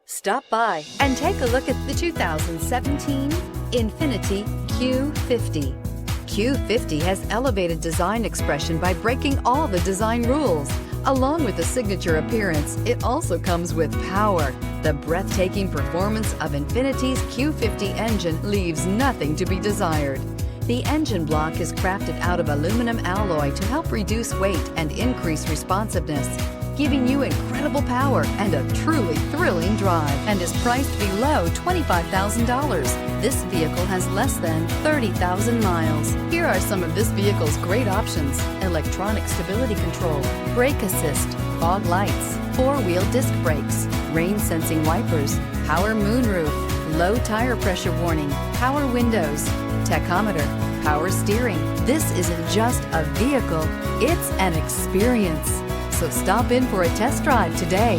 Stop by and take a look at the 2017 Infiniti Q50. Q50 has elevated design expression by breaking all the design rules. Along with the signature appearance, it also comes with power. The breathtaking performance of Infiniti's Q50 engine leaves nothing to be desired. The engine block is crafted out of aluminum alloy to help reduce weight and increase responsiveness, giving you incredible power and a truly thrilling drive, and is priced below $25,000. This vehicle has less than 30,000 miles. Here are some of this vehicle's great options: electronic stability control, brake assist, fog lights, four-wheel disc brakes, rain sensing wipers, power moonroof, low tire pressure warning, power windows, tachometer, power steering. This isn't just a vehicle, it's an experience. So stop in for a test drive today.